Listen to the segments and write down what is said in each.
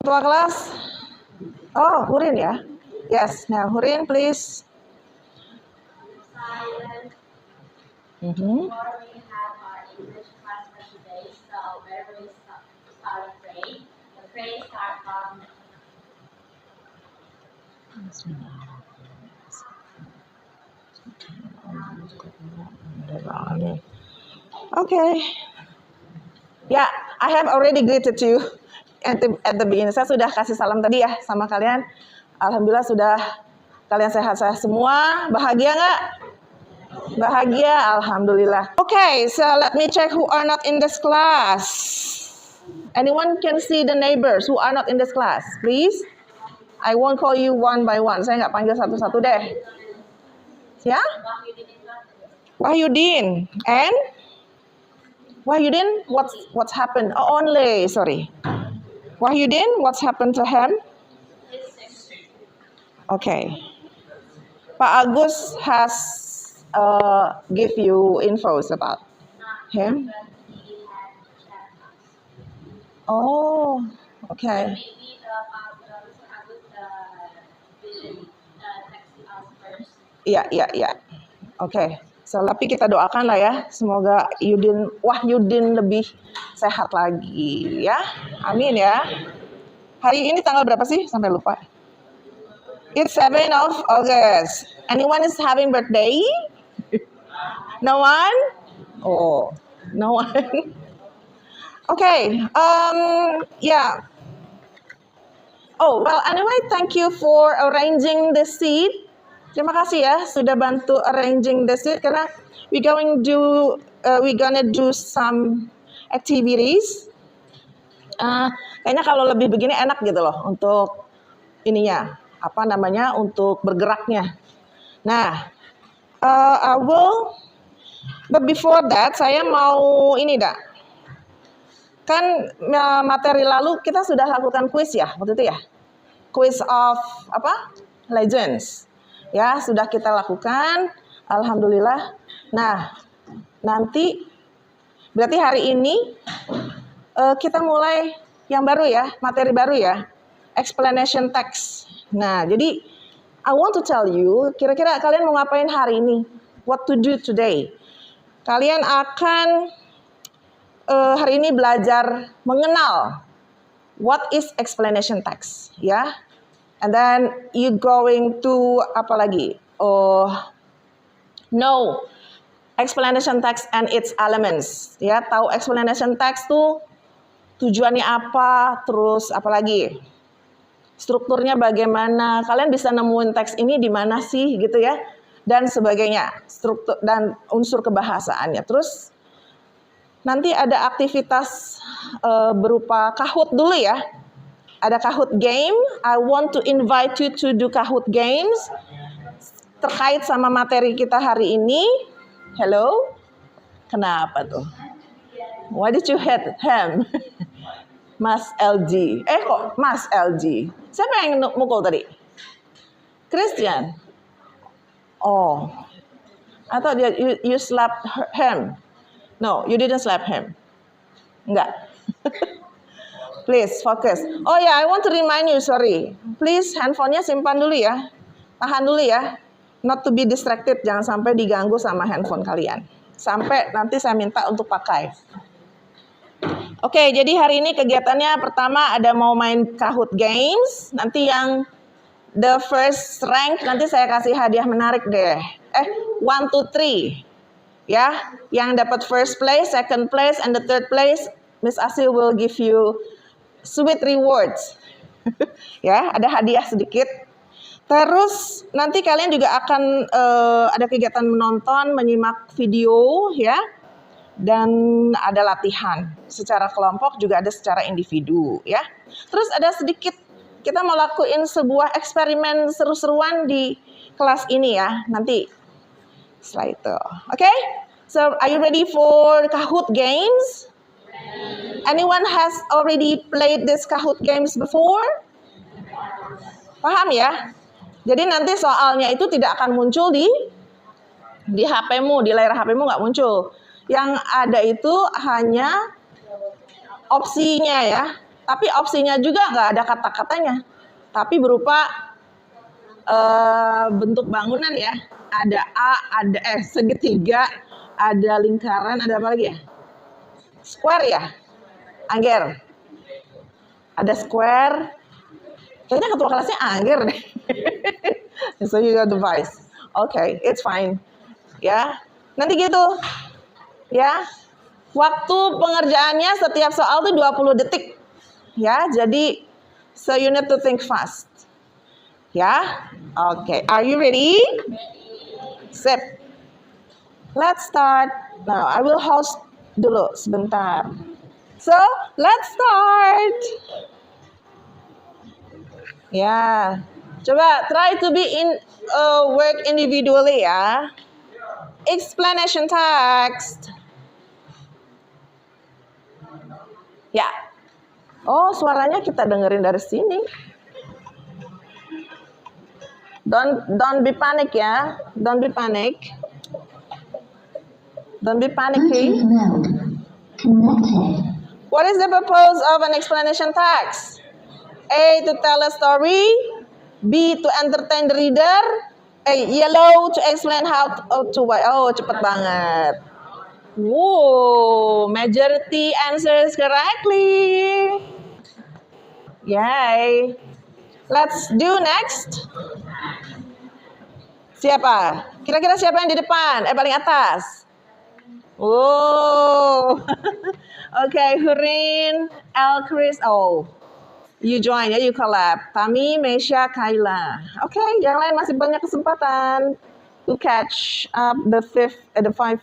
Ketua kelas. Oh, Hurin ya. Yes, now Hurin please. Before we have our English class for today, so where we start praying. The prayer start from Okay. Yeah, I have already greeted you at the beginning. Saya sudah kasih salam tadi ya sama kalian. Alhamdulillah sudah kalian sehat-sehat semua. Bahagia nggak? Bahagia, alhamdulillah. Okay, so let me check who are not in this class. Anyone can see the neighbors who are not in this class, please. I won't call you one by one. Saya nggak panggil satu-satu deh. Ya? Wahyudin. And? Wahyudin, what's happened? Oh, only, sorry. Wahyudin, what's happened to him? Okay. Pak Agus has give you infos about him. Oh, okay. Iya. Oke. So, tapi kita doakan lah ya, semoga Wahyudin lebih sehat lagi ya. Amin ya. Hari ini tanggal berapa sih? Sampai lupa. It's 7 of August. Anyone is having birthday? No one? Oh, no one. Okay. Yeah. Oh, well, anyway, thank you for arranging the seat. Terima kasih ya sudah bantu arranging the seat karena we gonna do some activities. Kayaknya kalau lebih begini enak gitu loh untuk ininya, untuk bergeraknya. Nah, but before that saya mau ini dah. Kan materi lalu kita sudah lakukan quiz ya waktu itu ya. Quiz of Legends. Ya, sudah kita lakukan. Alhamdulillah. Nah, nanti berarti hari ini kita mulai yang baru ya, materi baru ya. Explanation text. Nah, jadi I want to tell you, kira-kira kalian mau ngapain hari ini? What to do today? Kalian akan hari ini belajar mengenal what is explanation text, ya. And then you going to know explanation text and its elements, ya. Tahu explanation text tuh tujuannya apa, terus strukturnya bagaimana, kalian bisa nemuin teks ini di mana sih gitu ya, dan sebagainya, struktur dan unsur kebahasaannya. Terus nanti ada aktivitas berupa Kahoot dulu ya. Ada Kahoot game. I want to invite you to do Kahoot games terkait sama materi kita hari ini. Hello? Kenapa tuh? Why did you hit him? Mas LG. Kok Mas LG? Siapa yang mukul tadi? Christian? Oh. I thought you slapped him. No, you didn't slap him. Enggak. Please focus. Oh ya, I want to remind you, sorry. Please handphonenya simpan dulu ya. Tahan dulu ya. Not to be distracted, jangan sampai diganggu sama handphone kalian. Sampai nanti saya minta untuk pakai. Oke, jadi hari ini kegiatannya pertama ada mau main Kahoot Games. Nanti yang the first rank nanti saya kasih hadiah menarik deh. 1, 2, 3. Ya, yang dapat first place, second place, and the third place, Miss Asil will give you sweet rewards. Ya, ada hadiah sedikit. Terus nanti kalian juga akan ada kegiatan menonton, menyimak video ya. Dan ada latihan secara kelompok, juga ada secara individu ya. Terus ada sedikit kita mau lakuin sebuah eksperimen seru-seruan di kelas ini ya. Nanti setelah itu. Oke? So, are you ready for Kahoot games? Anyone has already played this Kahoot games before? Paham ya? Jadi nanti soalnya itu tidak akan muncul di HP-mu, di layar HP-mu nggak muncul. Yang ada itu hanya opsinya ya. Tapi opsinya juga nggak ada kata-katanya. Tapi berupa bentuk bangunan ya. Ada A, ada segitiga, ada lingkaran, ada apa lagi ya? Square ya, Angger. Ada square. Kayaknya ketua kelasnya Angger deh. So you got the device. Okay, it's fine. Ya, nanti gitu. Ya, waktu pengerjaannya setiap soal tuh 20 detik. Ya, jadi so you need to think fast. Ya, okay. Are you ready? Sip. Let's start. Now, I will host dulu sebentar. So, let's start. Ya, coba try to be in work individually ya. Explanation text. Ya. Oh, suaranya kita dengerin dari sini. Don't be panic ya. Don't be panic. Don't be panicky. Connected. What is the purpose of an explanation text? A, to tell a story. B, to entertain the reader. Yellow, to explain how to why. Oh, cepet banget. Whoa, majority answers correctly. Yay. Let's do next. Siapa? Kira-kira siapa yang di depan? Paling atas. Oh. Okay, Hurin, Chris. Oh. You join ya, you collab. Tami, Mesha, Kayla. Okay, yang lain masih banyak kesempatan to catch up the 5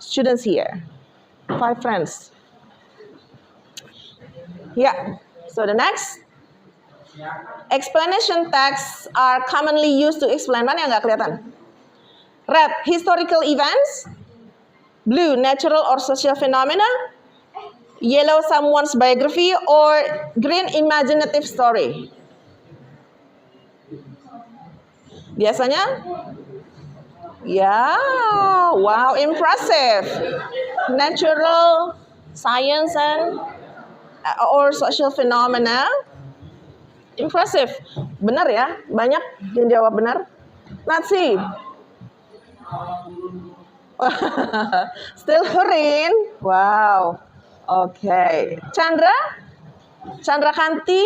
students here. 5 friends. Yeah. So the next. Explanation texts are commonly used to explain. Mana yang nggak kelihatan? Red, historical events. Blue, natural or social phenomena. Yellow, someone's biography. Or green, imaginative story. Biasanya? Ya, wow, impressive. Natural, science, and or social phenomena. Impressive. Benar ya? Banyak yang jawab benar. Let's see. Still Hurin. Wow. Okay. Chandra? Chandra Kanti?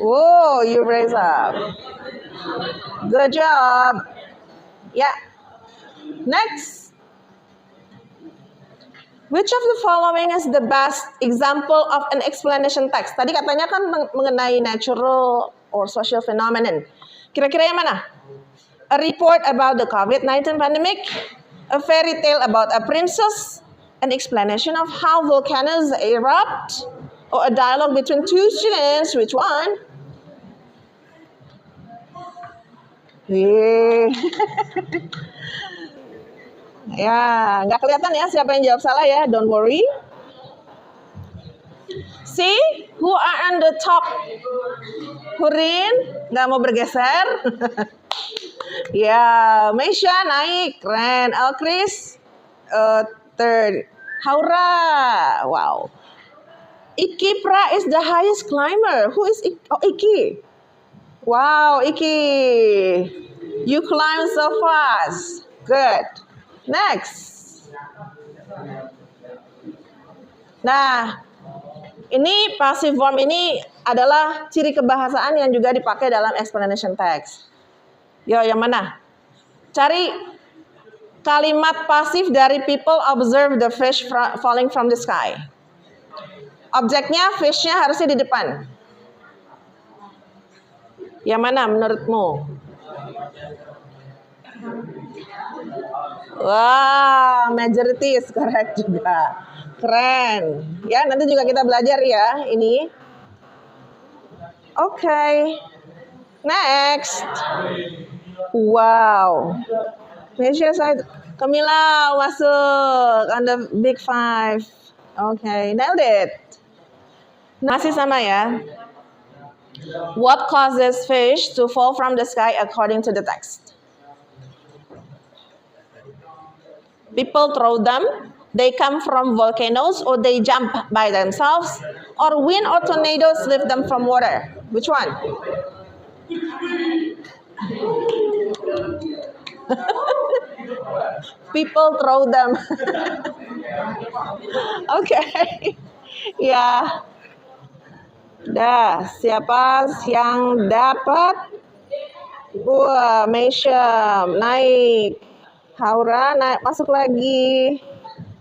Whoa, you raise up. Good job. Yeah. Next. Which of the following is the best example of an explanation text? Tadi katanya kan mengenai natural or social phenomenon. Kira-kira yang mana? A report about the COVID-19 pandemic, a fairy tale about a princess, an explanation of how volcanoes erupt, or a dialogue between 2 students. Which one? Ya, nggak kelihatan ya siapa yang jawab salah ya. Don't worry. See, who are on the top? Hurin, nggak mau bergeser. Ya, Mesha naik, keren. Chris, third. Haura, wow. Iki Pra is the highest climber. Who is Iki? Oh, Iki. Wow, Iki. You climb so fast. Good. Next. Nah, ini passive form ini adalah ciri kebahasaan yang juga dipakai dalam explanation text. Yo, yang mana? Cari kalimat pasif dari people observe the fish falling from the sky. Objeknya, fishnya harusnya di depan. Yang mana menurutmu? Wah, majority is correct juga. Keren. Ya, nanti juga kita belajar ya ini. Okay. Next. Wow. Mesha side. Camila masuk on the big 5. Okay, nailed it. Masih sama ya. What causes fish to fall from the sky according to the text? People throw them, they come from volcanoes, or they jump by themselves, Or wind or tornadoes lift them from water? Which one? People throw them. Oke. Ya. Dah, siapa yang dapat? Wah, Meisham naik. Haura naik, masuk lagi.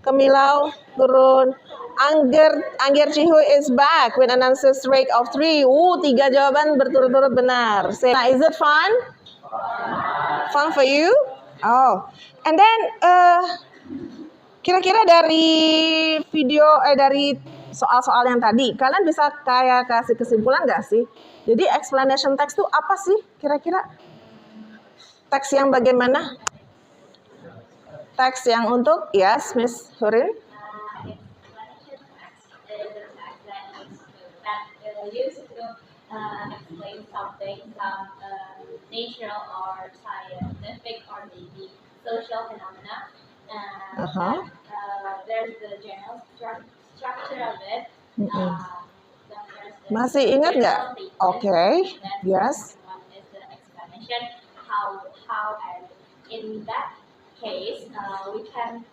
Kemilau turun. Angger Cihu is back with an answer rate of 3. 3 jawaban berturut-turut benar. Nah, is it fun? Fun for you? Oh, and then kira-kira dari video dari soal-soal yang tadi, kalian bisa kayak kasih kesimpulan nggak sih? Jadi explanation text itu apa sih kira-kira? Teks yang bagaimana? Teks yang untuk, yes, Miss Hurin? Used to explain something, some natural or scientific or maybe social phenomena. There's the general structure of it. Masih ingat nggak? Oke, yes. One is the explanation how and in that case we can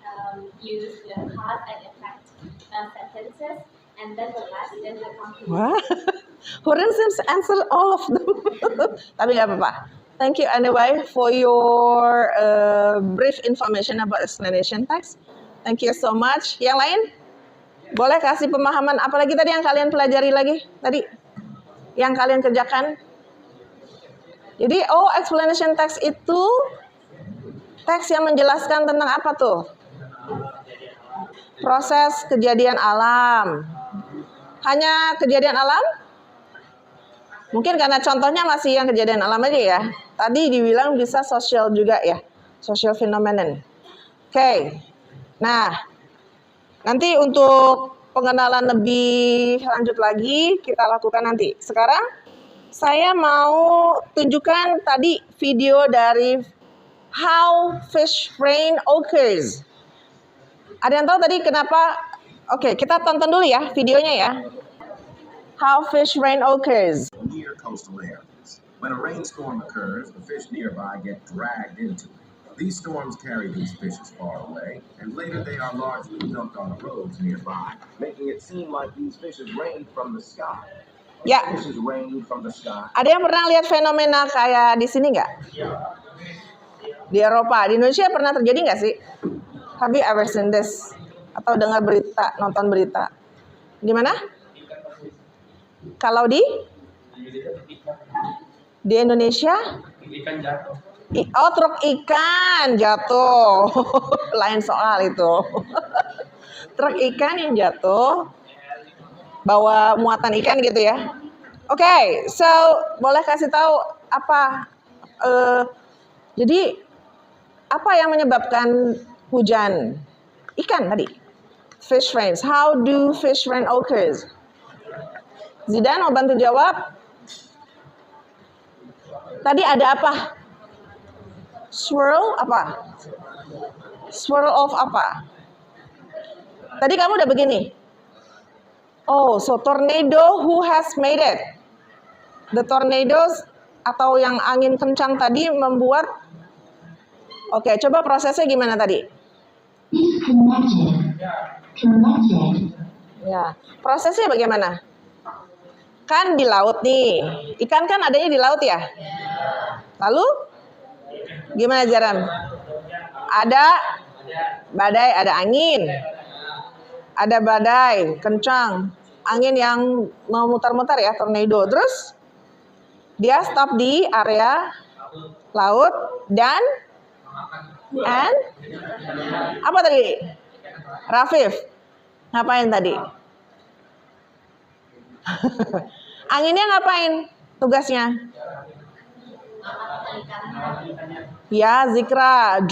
use the cause and effect sentences. And then the last is the conclusion. Wah, Hurin seems to answer all of them. Tapi nggak apa-apa. Thank you anyway for your brief information about explanation text. Thank you so much. Yang lain? Boleh kasih pemahaman apalagi tadi yang kalian pelajari lagi? Tadi yang kalian kerjakan? Jadi, explanation text itu teks yang menjelaskan tentang apa tuh? Proses kejadian alam. Hanya kejadian alam? Mungkin karena contohnya masih yang kejadian alam aja ya. Tadi dibilang bisa sosial juga ya. Social phenomenon. Oke. Nah, nanti untuk pengenalan lebih lanjut lagi kita lakukan nanti. Sekarang saya mau tunjukkan tadi video dari how fish rain occurs. Ada yang tahu tadi kenapa? Oke, kita tonton dulu ya videonya ya. How fish rain occurs. Near coastal areas. When a rainstorm occurs, the fish nearby get dragged into it. These storms carry these fishes far away, and later they are largely dumped on the roads nearby, making it seem like these fishes rain from the sky. Ya. Fishes rain from the sky. Ada yang pernah lihat fenomena kayak di sini nggak? Di Eropa, di Indonesia pernah terjadi nggak sih? Have you ever seen this? Atau dengar berita, nonton berita? Di mana? Kalau di Indonesia? Ikan jatuh. Truk ikan jatuh. Lain soal itu. Truk ikan yang jatuh, bawa muatan ikan gitu ya. Oke, so boleh kasih tahu apa? Jadi apa yang menyebabkan hujan ikan tadi? Fish rains. How do fish rain occurs? Zidan mau bantu jawab? Tadi ada apa? Swirl apa? Swirl of apa? Tadi kamu udah begini. Oh, so tornado, who has made it? The tornadoes atau yang angin kencang tadi membuat. Oke, coba prosesnya gimana tadi? Ya, prosesnya bagaimana? Kan di laut nih. Ikan kan adanya di laut ya? Lalu gimana Jaran? Ada badai, ada angin. Ada badai kencang, angin yang mau mutar-mutar ya, tornado. Terus dia stop di area laut dan apa tadi? Rafif, ngapain tadi? Anginnya ngapain tugasnya? Ya, Zikra,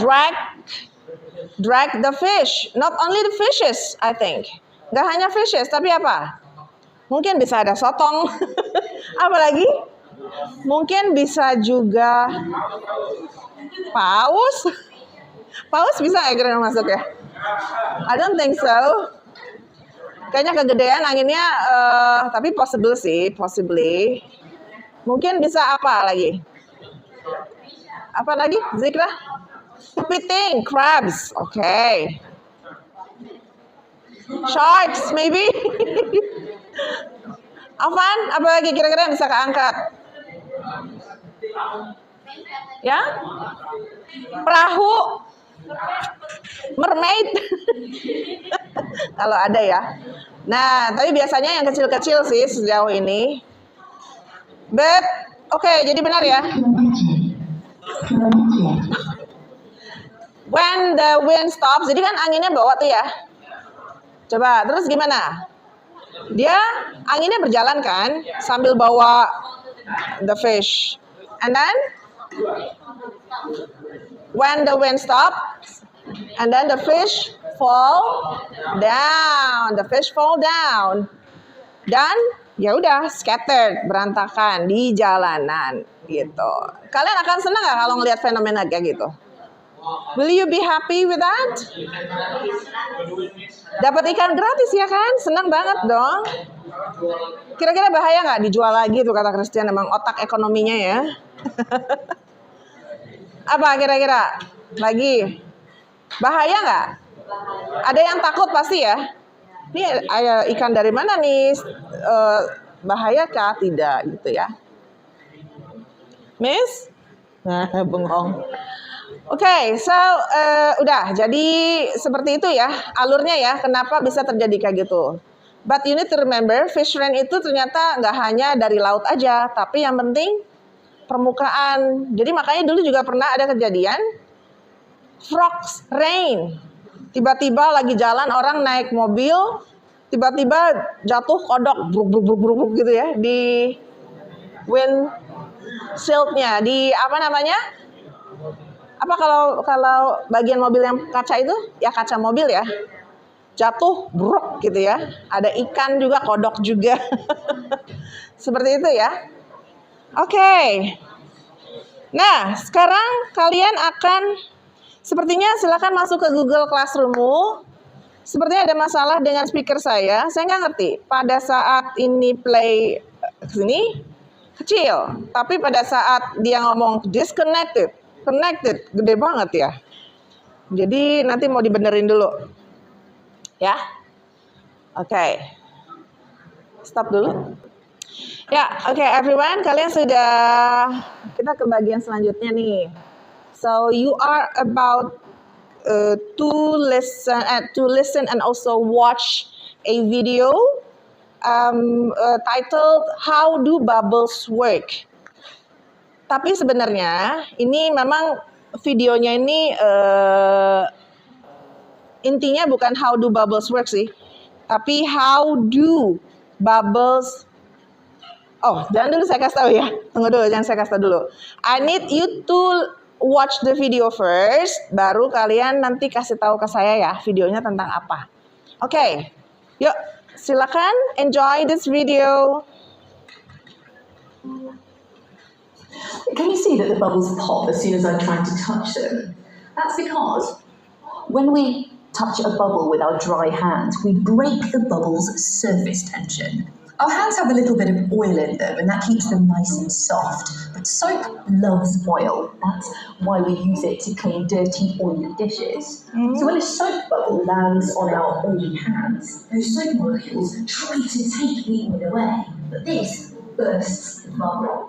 drag the fish. Not only the fishes, I think. Gak hanya fishes, tapi apa? Mungkin bisa ada sotong. Apa lagi? Mungkin bisa juga paus. Paus bisa ya kira masuk ya? I don't think so. Kayaknya kegedean anginnya, tapi possibly. Mungkin bisa apa lagi? Apa lagi, Zikra? Spitting, crabs, okay. Sharks, maybe? Afan, apa lagi kira-kira yang bisa keangkat? Ya? Perahu, mermaid. Kalau ada ya. Nah, tapi biasanya yang kecil-kecil sih sejauh ini. But, oke, jadi benar ya. When the wind stops, jadi kan anginnya bawa tuh ya. Coba, terus gimana? Dia anginnya berjalan kan, sambil bawa the fish. And then, when the wind stops, and then the fish fall down. The fish fall down. Dan ya udah scattered, berantakan di jalanan gitu. Kalian akan senang nggak kalau ngelihat fenomena kayak gitu? Will you be happy with that? Dapat ikan gratis ya kan? Senang banget dong. Kira-kira bahaya nggak dijual lagi tuh kata Christian, emang otak ekonominya ya. Apa kira-kira? Lagi? Bahaya nggak? Ada yang takut pasti ya? Ini ikan dari mana nih? Bahaya kah? Tidak gitu ya. Miss? Nah, bengong. Oke, so udah. Jadi seperti itu ya alurnya ya. Kenapa bisa terjadi kayak gitu? But you need to remember, fish rain itu ternyata nggak hanya dari laut aja, tapi yang penting permukaan. Jadi makanya dulu juga pernah ada kejadian frogs rain. Tiba-tiba lagi jalan orang naik mobil, tiba-tiba jatuh kodok bruk gitu ya di windshield-nya, di apa namanya? Apa kalau bagian mobil yang kaca itu? Ya kaca mobil ya. Jatuh bruk gitu ya. Ada ikan juga, kodok juga. Seperti itu ya. Oke. Nah, sekarang kalian akan sepertinya silakan masuk ke Google Classroom-mu. Sepertinya ada masalah dengan speaker saya. Saya nggak ngerti. Pada saat ini play ke sini kecil, tapi pada saat dia ngomong disconnected, connected, gede banget ya. Jadi nanti mau dibenerin dulu. Ya. Oke. Stop dulu. Ya, oke everyone, kalian sudah, kita ke bagian selanjutnya nih. So you are about to listen and also watch a video titled How Do Bubbles Work. Tapi sebenarnya ini memang videonya ini intinya bukan how do bubbles work sih, tapi how do bubbles. Oh, jangan dulu saya kasih tahu ya. Tunggu dulu, jangan saya kasih tahu dulu. I need you to watch the video first, baru kalian nanti kasih tahu ke saya ya videonya tentang apa. Oke, yuk silakan enjoy this video. Can you see that the bubbles pop as soon as I try to touch them? That's because when we touch a bubble with our dry hands, we break the bubble's surface tension. Our hands have a little bit of oil in them, and that keeps them nice and soft. But soap loves oil. That's why we use it to clean dirty, oily dishes. So when a soap bubble lands on our oily hands, those soap molecules try to take the oil away. But this bursts the bubble.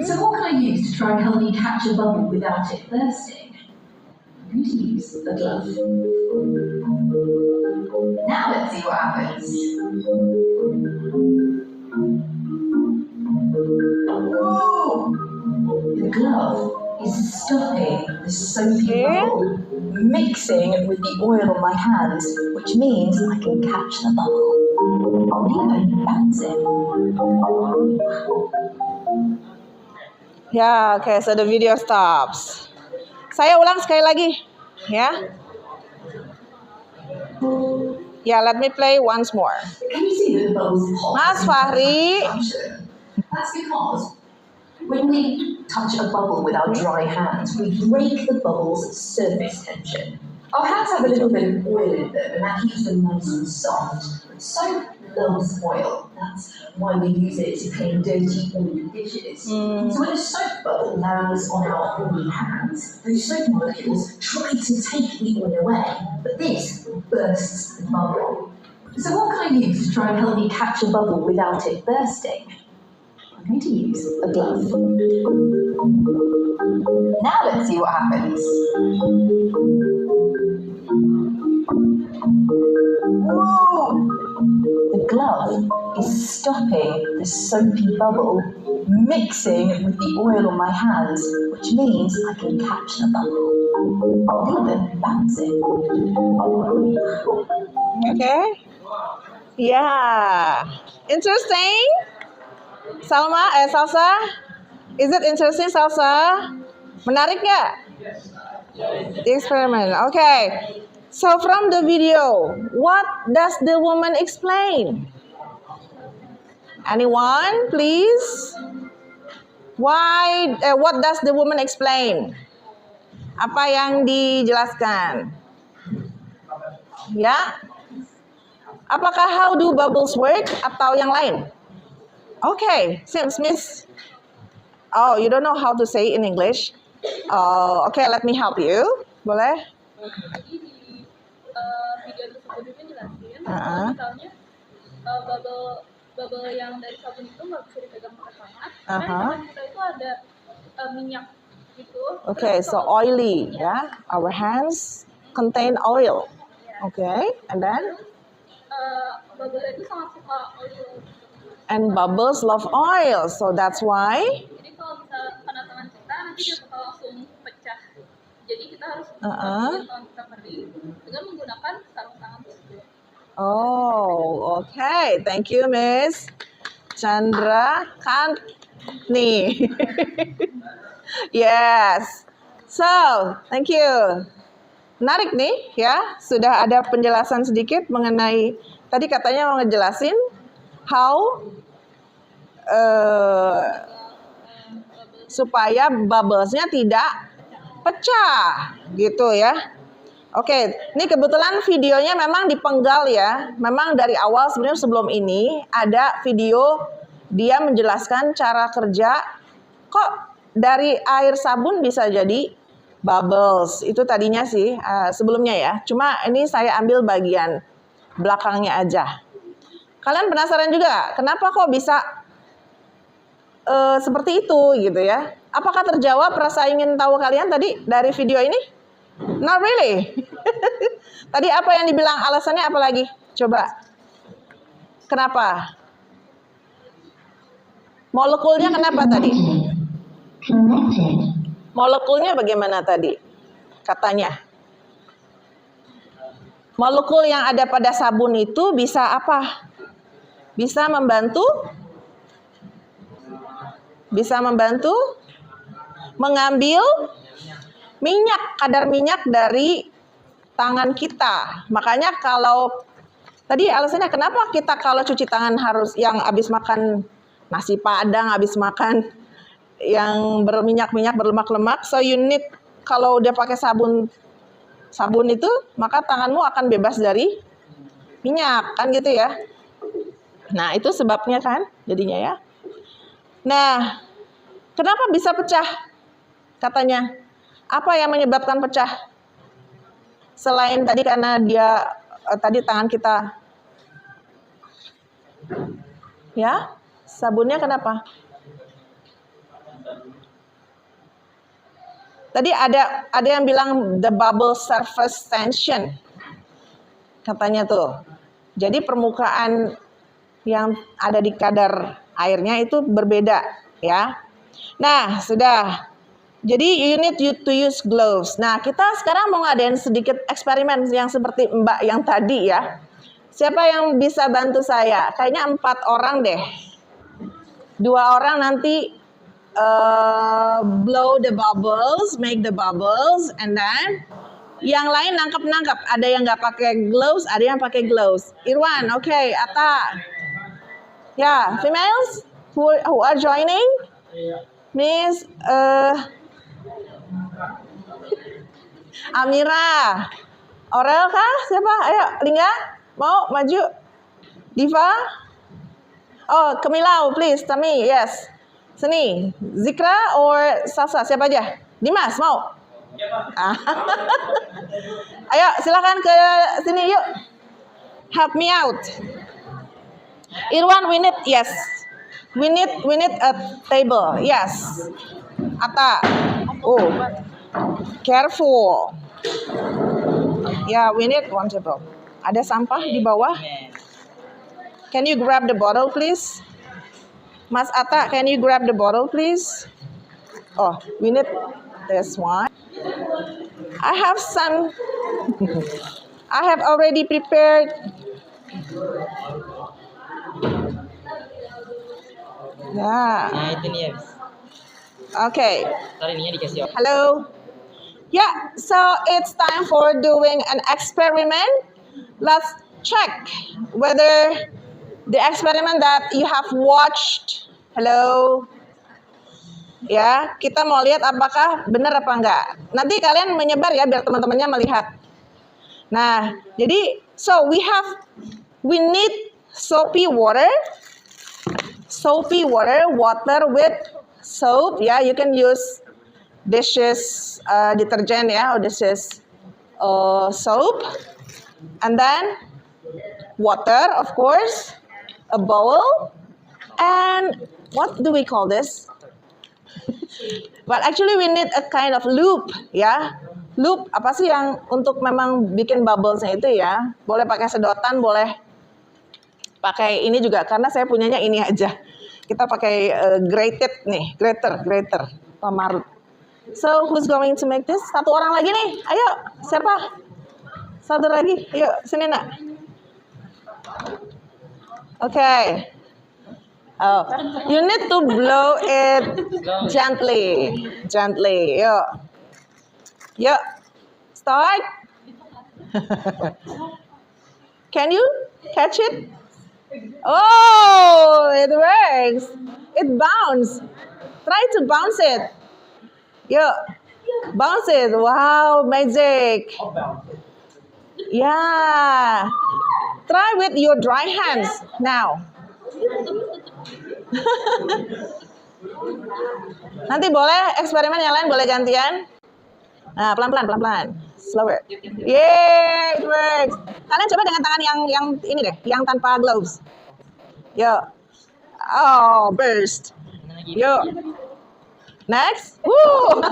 So what can I use to try and help you catch a bubble without it bursting? I'm going to use a glove. Now let's see what happens. Whoa! The glove is stopping the soapy bubble mixing with the oil on my hands, which means I can catch the bubble. I'll even bounce it. Ya, oke, so the video stops. Saya ulang sekali lagi, ya. Ya, let me play once more. Can you see that the bubbles pop? Mas Fahri. That's because when we touch a bubble with our dry hands, we break the bubble's surface tension. Our hands have a little bit of oil in them, and that keeps them nice and soft. But soap loves oil. That's why we use it to clean dirty, oily dishes. So when a soap bubble lands on our oily hands, those soap molecules try to take the oil away, but this bursts the bubble. So what can I use to try and help me catch a bubble without it bursting? I'm going to use a glove. Now let's see what happens. Whoa! The glove is stopping the soapy bubble mixing with the oil on my hands, which means I can catch the bubble. I'll even bounce it. Okay. Yeah. Interesting. Salsa? Is it interesting, Salsa? Menarik nggak? The experiment. Okay. So from the video, what does the woman explain? Anyone, please? What does the woman explain? Apa yang dijelaskan? Ya. Apakah how do bubbles work atau yang lain? Okay, seems Miss. Oh, you don't know how to say in English? Okay, let me help you. Boleh? Jadi di video tersebut itu jelasin, Uh-uh. misalnya bubble yang dari sabun itu nggak bisa dipegang pakai tangan, Uh-huh. karena tangan kita itu ada minyak gitu. Okay, Terus so kalau- oily, yeah. Our hands contain oil. Okay, and then bubble itu sangat suka oil. and bubbles love oil, so that's why. Jadi kalau bisa kena tangan kita, nanti dia bakal langsung pecah. Jadi kita harus Uh-uh. bikin tangan kita kering dengan menggunakan sarung tangan tersebut. Oh, okay. Thank you, Miss Chandra Kantni. Yes. So, thank you. Menarik nih, ya. Sudah ada penjelasan sedikit mengenai tadi katanya mau ngejelasin how supaya bubblesnya tidak pecah, gitu ya. Oke, ini kebetulan videonya memang dipenggal ya. Memang dari awal sebenarnya sebelum ini ada video dia menjelaskan cara kerja. Kok dari air sabun bisa jadi bubbles? Itu tadinya sih sebelumnya ya. Cuma ini saya ambil bagian belakangnya aja. Kalian penasaran juga kenapa kok bisa seperti itu gitu ya? Apakah terjawab rasa ingin tahu kalian tadi dari video ini? Not really. Tadi apa yang dibilang alasannya apa lagi? Coba. Kenapa? Molekulnya kenapa tadi? Molekulnya bagaimana tadi? Katanya. Molekul yang ada pada sabun itu bisa apa? Bisa membantu mengambil minyak, kadar minyak dari tangan kita. Makanya kalau tadi alasannya kenapa kita kalau cuci tangan harus yang habis makan nasi padang, habis makan yang berminyak-minyak, berlemak-lemak. So you need, kalau udah pakai sabun itu, maka tanganmu akan bebas dari minyak, kan gitu ya. Nah, itu sebabnya kan jadinya ya. Nah, kenapa bisa pecah? Katanya. Apa yang menyebabkan pecah? Selain tadi karena dia tadi tangan kita, ya, sabunnya kenapa? Tadi ada yang bilang the bubble surface tension, katanya tuh. Jadi permukaan yang ada di kadar airnya itu berbeda, ya. Nah, sudah. Jadi you need to use gloves. Nah, kita sekarang mau ngadain sedikit eksperimen yang seperti Mbak yang tadi ya. Siapa yang bisa bantu saya? Kayaknya 4 orang deh. 2 orang nanti blow the bubbles, make the bubbles, and then yang lain nangkep. Ada yang nggak pakai gloves, ada yang pakai gloves. Irwan, okay. Atta. Yeah, females who are joining? Miss Amira. Aurel kah? Siapa? Ayo, Lingga. Mau maju? Diva? Oh, Kemilau, please. Tami, yes. Sini. Zikra or Sasa? Siapa aja? Dimas, mau? Ah. Ayo, silakan ke sini yuk. Help me out. Irwan, we need, yes. We need a table, yes. Atta. Oh, careful. Yeah, we need one table. Ada sampah di bawah. Can you grab the bottle, please? Mas Atta, can you grab the bottle, please? Oh, we need this one. I have some. I have already prepared. Yeah. Nah itu nih ya. Okay. Ntar ininya dikasih. Hello. Yeah, so it's time for doing an experiment. Let's check whether the experiment that you have watched. Hello. Ya, kita mau lihat apakah benar apa enggak. Nanti kalian menyebar ya biar teman-temannya melihat. Nah, jadi so we need soapy water. Soapy water with soap. Ya, you can use dishes detergent ya, or dishes soap. And then water, of course, a bowl, and what do we call this? Well, actually we need a kind of loop, ya. Loop apa sih yang untuk memang bikin bubblesnya itu ya? Boleh pakai sedotan, boleh pakai ini juga. Karena saya punyanya ini aja. Kita pakai grated nih, grater, pemarut. So who's going to make this? Satu orang lagi nih, ayo. Siapa? Satu lagi, yuk sini nak. Okay. Oh, you need to blow it gently. Yuk. Start. Can you catch it? Oh, it works. It bounces. Try to bounce it. Yuk. Bounce it. Wow, magic. Yeah. Try with your dry hands now. Nanti boleh eksperimen yang lain boleh gantian. Nah, pelan-pelan. Slower. Yay, it works. Kalian coba dengan tangan yang ini deh, yang tanpa gloves. Yuk. Oh, burst. Yuk. Next. Woo.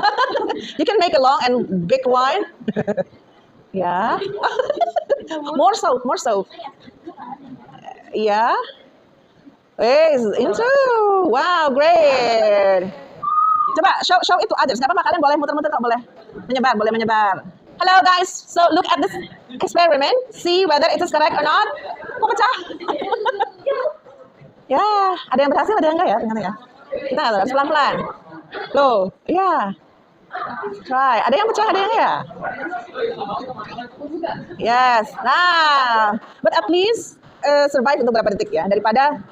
You can make a long and big one. Yeah. More soap. Yeah. Into. Wow, great. Coba show it to others. Gak apa-apa, kalian boleh muter-muter kok, boleh menyebar. Hello guys, so look at this experiment. See whether it is correct or not. Kok pecah? Ya, ada yang berhasil, ada yang enggak ya? Ternyata ya. Kita harus pelan-pelan. Loh, ya. Try. Ada yang pecah, ada yang enggak? Yes. Nah, but at least survive untuk berapa detik ya, daripada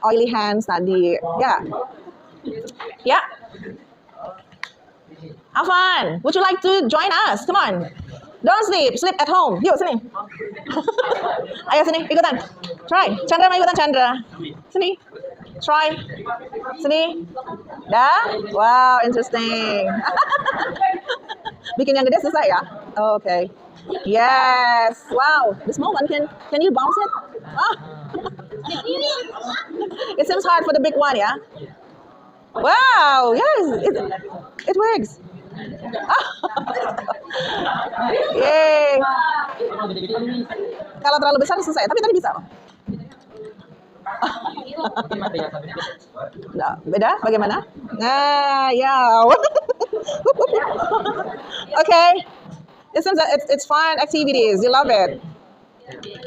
oily hands tadi. Ya. Have fun. Would you like to join us? Come on. Don't sleep. Sleep at home. Yuk, sini. Ayo sini, ikutan. Try. Chandra mau ikutan Chandra. Sini. Try. Sini. Dah? Wow, interesting. Bikin yang gede susah ya? Okay. Yes. Wow. The small one can you bounce it? Ah. It seems hard for the big one, ya? Wow. Yes. It works. Yeay. Kalau terlalu besar susah ya, tapi tadi bisa. Nah, beda? Bagaimana? Nah, ya. Okay. It seems that it's fun activities. You love it.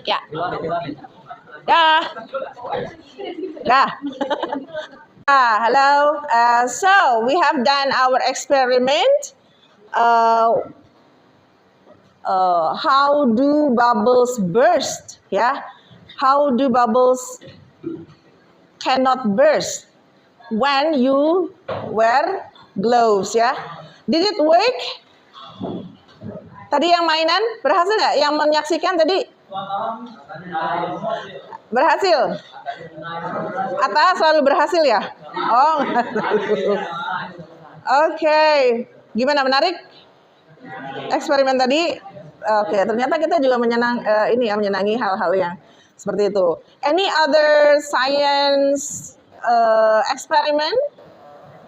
Yeah. Yeah. Hello. So we have done our experiment. How do bubbles burst? Yeah. How do bubbles cannot burst when you wear gloves? Yeah. Did it work? Tadi yang mainan berhasil nggak? Yang menyaksikan tadi berhasil? Atta selalu berhasil ya? Oh, oke. Gimana, menarik eksperimen tadi? Oke, ternyata kita juga menyenangi hal-hal yang seperti itu. Any other science experiment?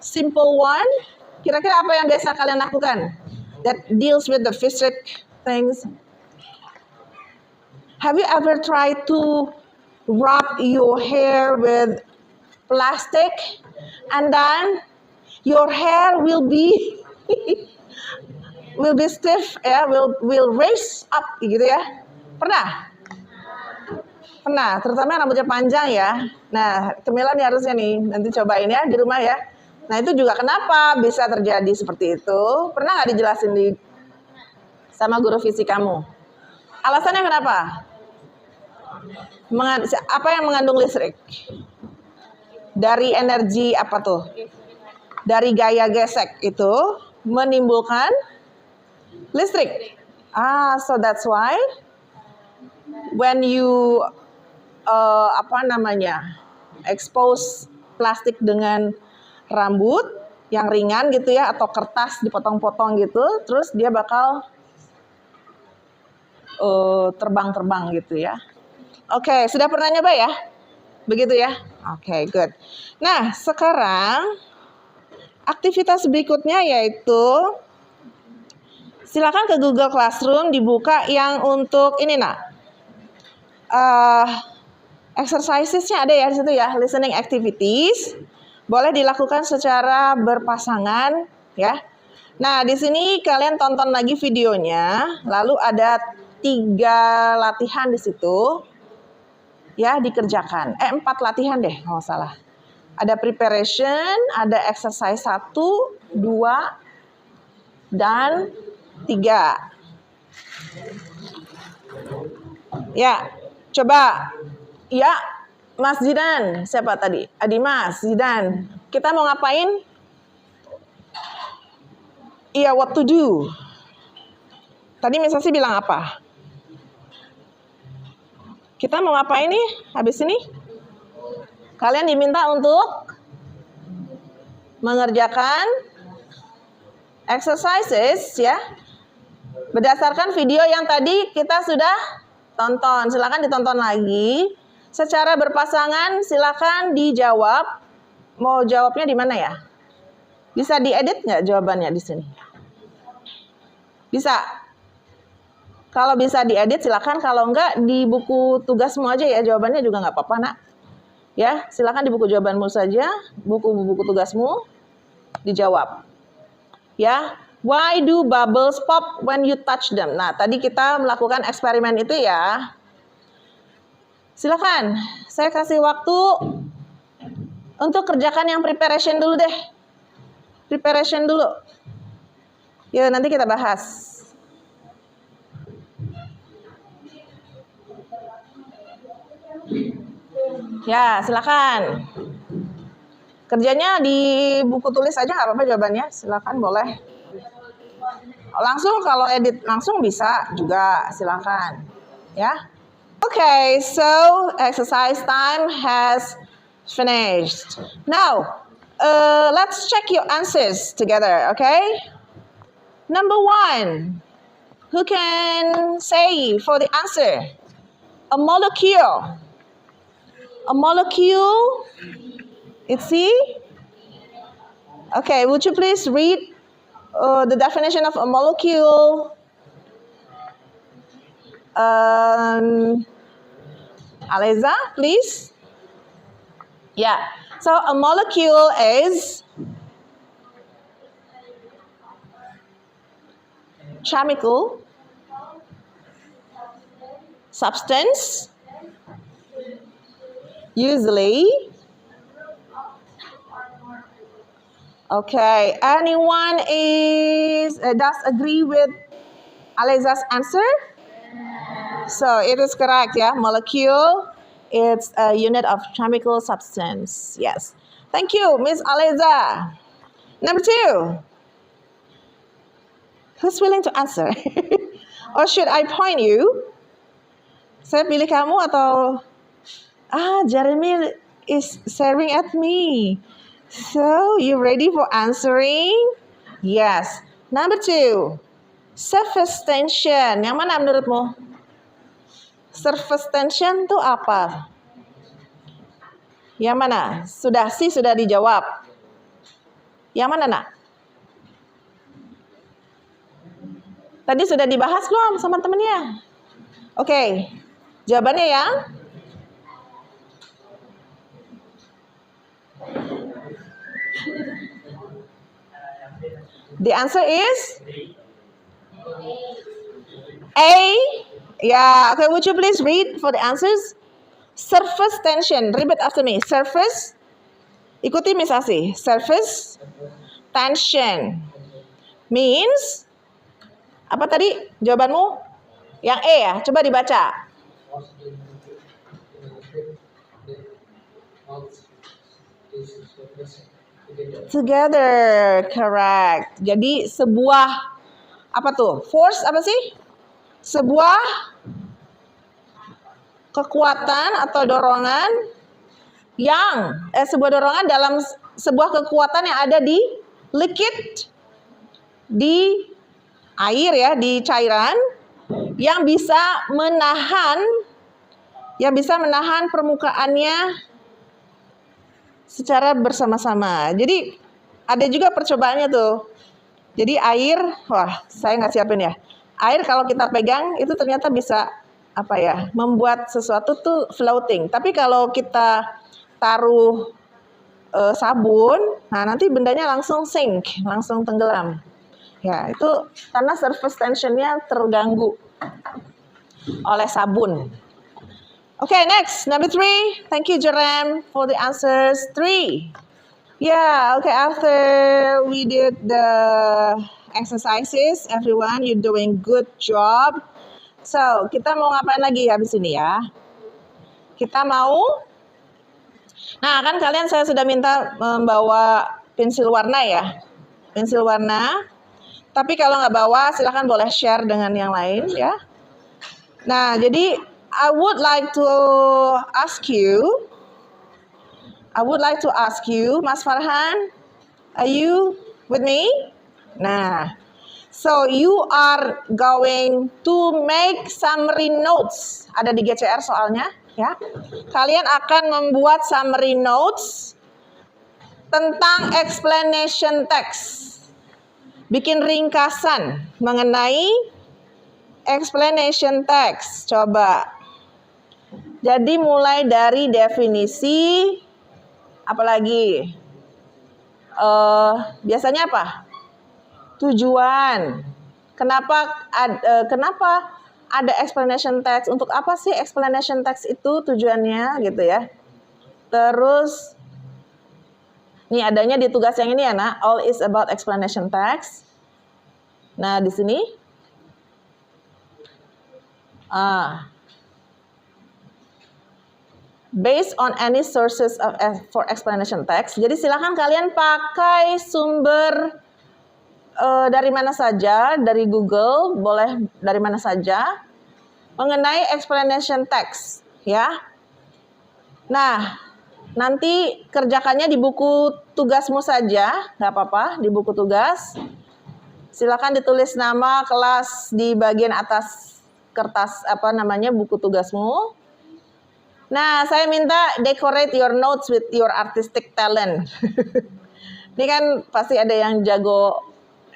Simple one. Kira-kira apa yang biasa kalian lakukan that deals with the physics things? Have you ever tried to wrap your hair with plastic and then your hair will be stiff ya, will raise up gitu ya? Pernah? Pernah, terutama rambutnya panjang ya. Nah, Cemila nih harusnya nih nanti cobain ya di rumah ya. Nah, itu juga kenapa bisa terjadi seperti itu? Pernah nggak dijelasin sama guru fisik kamu? Alasannya kenapa? Apa yang mengandung listrik? Dari energi apa tuh? Dari gaya gesek itu menimbulkan listrik. So that's why when you expose plastik dengan rambut yang ringan gitu ya, atau kertas dipotong-potong gitu, terus dia bakal terbang-terbang gitu ya. Oke, sudah pernah nyoba ya? Begitu ya? Oke, good. Nah, sekarang aktivitas berikutnya yaitu silakan ke Google Classroom dibuka yang untuk ini exercisesnya ada ya di situ ya, listening activities. Boleh dilakukan secara berpasangan ya. Nah, di sini kalian tonton lagi videonya, lalu ada 3 latihan di situ. Ya, dikerjakan. 4 latihan deh, kalau salah. Ada preparation, ada exercise 1, 2, dan 3. Ya, coba. Ya, Mas Zidan, siapa tadi? Adimas, Zidan. Kita mau ngapain? Iya, what to do. Tadi Miss Sasi bilang apa? Kita mau ngapain nih habis ini? Kalian diminta untuk mengerjakan exercises ya. Berdasarkan video yang tadi kita sudah tonton. Silakan ditonton lagi. Secara berpasangan silakan dijawab. Mau jawabnya di mana ya? Bisa diedit nggak jawabannya di sini? Bisa. Kalau bisa diedit silakan. Kalau enggak di buku tugasmu aja ya, jawabannya juga nggak apa-apa nak. Ya, silakan di buku jawabanmu saja, buku tugasmu dijawab. Ya, why do bubbles pop when you touch them? Nah, tadi kita melakukan eksperimen itu ya. Silakan, saya kasih waktu untuk kerjakan yang preparation dulu deh. Preparation dulu. Ya, nanti kita bahas. Ya, silakan. Kerjanya di buku tulis aja nggak apa-apa jawabannya. Silakan, boleh. Langsung kalau edit langsung bisa juga, silakan. Ya. Okay, so exercise time has finished. Now, let's check your answers together, okay? Number 1, who can say for the answer? A molecule. A molecule, it's C? Okay, would you please read the definition of a molecule? Aleza, please. Yeah, so a molecule is chemical substance, usually. Okay, anyone does agree with Aleza's answer? So it is correct, yeah. Molecule, it's a unit of chemical substance. Yes. Thank you, Miss Aleza. Number 2. Who's willing to answer? Or should I point you? Saya pilih kamu atau Jeremy is staring at me. So, you ready for answering? Yes. Number 2. Surface tension. Yang mana menurutmu? Surface tension itu apa? Yang mana? Sudah dijawab. Yang mana, Nak? Tadi sudah dibahas belum sama temennya? Oke. Jawabannya yang the answer is A. Yeah, okay, would you please read for the answers? Surface tension, repeat after me. Surface, ikuti Miss Asi. Surface tension means, apa tadi jawabanmu? Yang E ya, coba dibaca. Together, correct. Jadi sebuah, apa tuh? Force apa sih? Sebuah kekuatan atau dorongan yang sebuah dorongan dalam sebuah kekuatan yang ada di liquid, di air ya, di cairan yang bisa menahan permukaannya secara bersama-sama. Jadi ada juga percobaannya tuh. Jadi air, wah saya nggak siapin ya. Air kalau kita pegang itu ternyata bisa membuat sesuatu tuh floating. Tapi kalau kita taruh sabun, nah nanti bendanya langsung sink, langsung tenggelam. Ya itu karena surface tensionnya terganggu oleh sabun. Okay, next, number 3. Thank you, Jerem, for the answers. 3. Yeah, okay, after we did the exercises, everyone, you're doing good job. So, kita mau ngapain lagi habis ini ya? Kita mau, nah kan kalian saya sudah minta membawa pensil warna ya. Pensil warna. Tapi kalau nggak bawa, silahkan boleh share dengan yang lain ya. Nah, jadi I would like to ask you, Mas Farhan, are you with me? Nah, so you are going to make summary notes. Ada di GCR soalnya, ya. Kalian akan membuat summary notes tentang explanation text. Bikin ringkasan mengenai explanation text. Coba. Jadi mulai dari definisi, apalagi biasanya apa? Tujuan. Kenapa ada explanation text? Untuk apa sih explanation text itu tujuannya gitu ya? Terus, nih adanya di tugas yang ini ya nak, all is about explanation text. Nah di sini, based on any sources for explanation text. Jadi silakan kalian pakai sumber dari mana saja, dari Google, boleh dari mana saja, mengenai explanation text, ya. Nah, nanti kerjakannya di buku tugasmu saja, nggak apa-apa, di buku tugas. Silakan ditulis nama kelas di bagian atas kertas buku tugasmu. Nah, saya minta decorate your notes with your artistic talent. Ini kan pasti ada yang jago,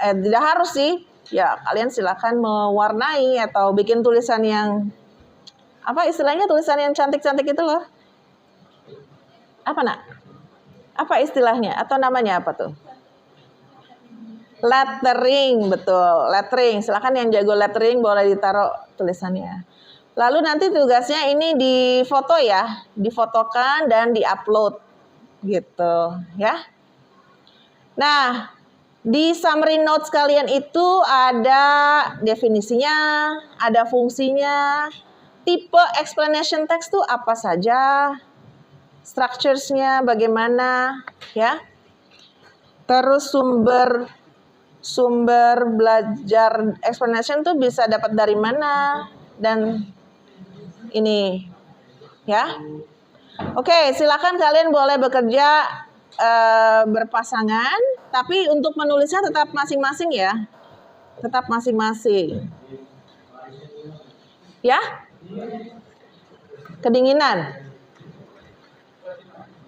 tidak harus sih. Ya, kalian silakan mewarnai atau bikin tulisan yang, istilahnya tulisan yang cantik-cantik itu loh. Apa nak? Apa istilahnya? Atau namanya apa tuh? Lettering, betul. Lettering, silakan yang jago lettering boleh ditaruh tulisannya. Lalu nanti tugasnya ini difoto ya, difotokan dan diupload gitu ya. Nah, di summary notes kalian itu ada definisinya, ada fungsinya, tipe explanation text itu apa saja, structures-nya bagaimana ya. Terus sumber sumber belajar explanation tuh bisa dapat dari mana, dan ini ya. Oke, silakan kalian boleh bekerja berpasangan, tapi untuk menulisnya tetap masing-masing ya. Tetap masing-masing. Ya? Kedinginan.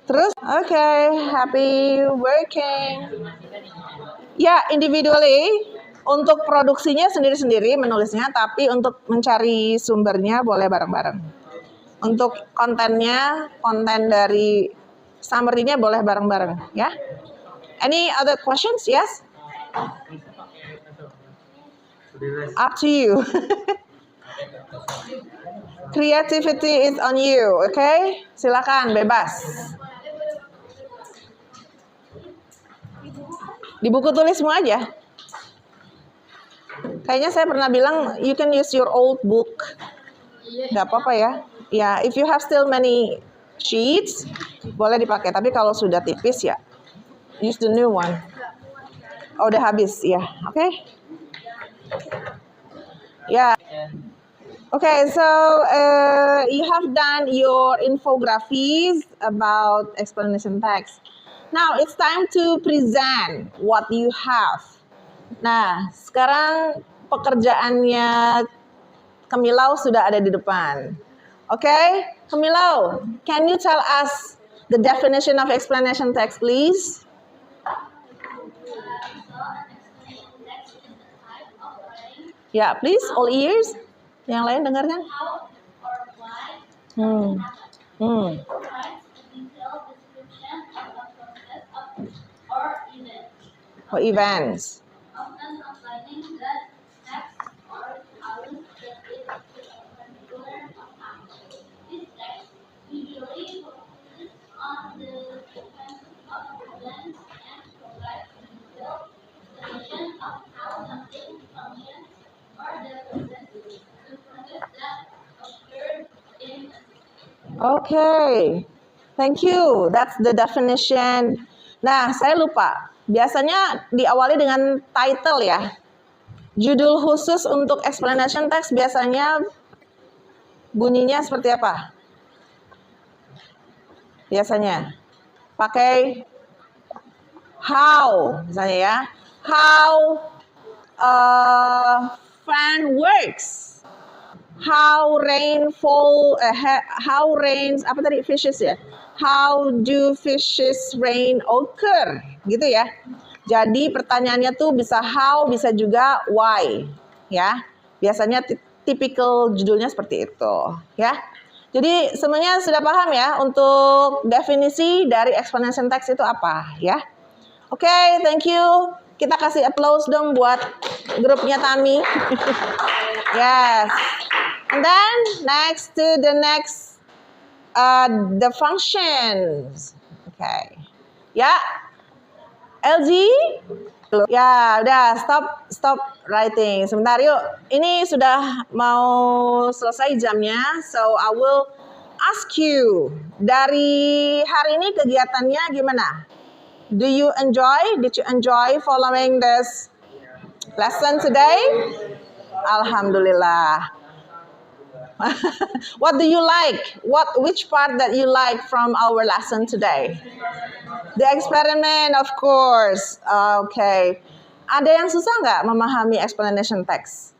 Terus, oke, happy working. Ya, individually, untuk produksinya sendiri-sendiri menulisnya, tapi untuk mencari sumbernya boleh bareng-bareng. Untuk kontennya, konten dari summary-nya boleh bareng-bareng, ya. Any other questions? Yes? Up to you. Creativity is on you, okay? Silakan, bebas. Di buku tulismu aja. Kayaknya saya pernah bilang, you can use your old book. Gak apa-apa ya. Ya, if you have still many sheets, boleh dipakai. Tapi kalau sudah tipis ya, use the new one. Oh, udah habis, ya. Oke? Ya. Okay, so you have done your infographies about explanation text. Now it's time to present what you have. Nah, sekarang pekerjaannya Kemilau sudah ada di depan. Okay, Kemilau, can you tell us the definition of explanation text, please? Ya, please, all ears. Yang lain dengarkan. Or events. Often outlining the text or columns that is a particular account. This text usually focuses on the sequence of events and provides detailed explanation of how something functions or the process that occurred in a Okay, thank you. That's the definition. Nah, saya lupa. Biasanya diawali dengan title ya. Judul khusus untuk explanation text biasanya bunyinya seperti apa? Biasanya pakai how, misalnya ya. How fan works. How rainfall, how rains, apa tadi, fishes ya? How do fishes rain occur? Gitu ya. Jadi pertanyaannya tuh bisa how, bisa juga why, ya. Biasanya typical judulnya seperti itu, ya. Jadi semuanya sudah paham ya untuk definisi dari explanation text itu apa, ya. Oke, thank you. Kita kasih applause dong buat grupnya Tami. Yes. And then next to the next the functions. Okay. Ya. LG? Ya, udah stop writing. Sebentar yuk. Ini sudah mau selesai jamnya. So I will ask you, dari hari ini kegiatannya gimana? Do you enjoy? Did you enjoy following this lesson today? Alhamdulillah. What do you like? Which part that you like from our lesson today? The experiment, of course. Okay. Ada yang susah nggak memahami explanation text?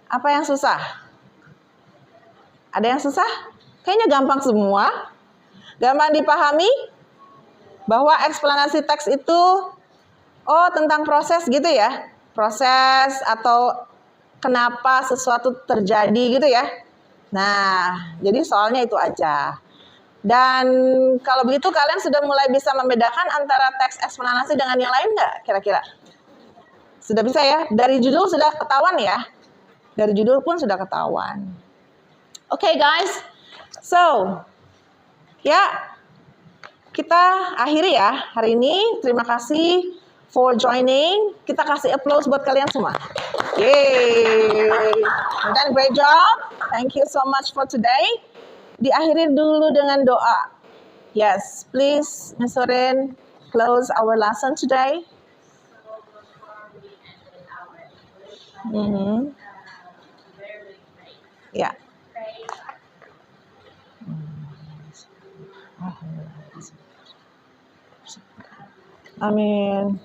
Apa yang susah? Ada yang susah? Kayaknya gampang semua. Gampang dipahami bahwa eksplanasi teks itu tentang proses gitu ya. Proses atau kenapa sesuatu terjadi gitu ya. Nah, jadi soalnya itu aja. Dan kalau begitu kalian sudah mulai bisa membedakan antara teks eksplanasi dengan yang lain nggak kira-kira? Sudah bisa ya? Dari judul sudah ketahuan ya? Dari judul pun sudah ketahuan. Oke, guys. So, ya kita akhiri ya hari ini. Terima kasih for joining. Kita kasih applause buat kalian semua. Yay! Dan great job. Thank you so much for today. Diakhiri dulu dengan doa. Yes, please, Ms. Sorin, close our lesson today. Mhm. Very great. Ya. Great. Amin.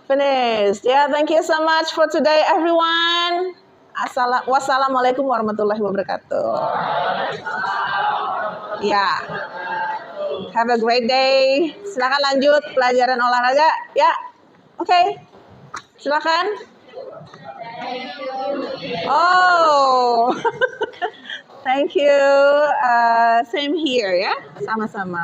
Finished. Yeah, thank you so much for today, everyone. Wassalamualaikum warahmatullahi wabarakatuh. Ya. Have a great day. Silakan lanjut pelajaran olahraga. Ya. Oke. Silakan. Oh. Thank you. Same here ya. Sama-sama.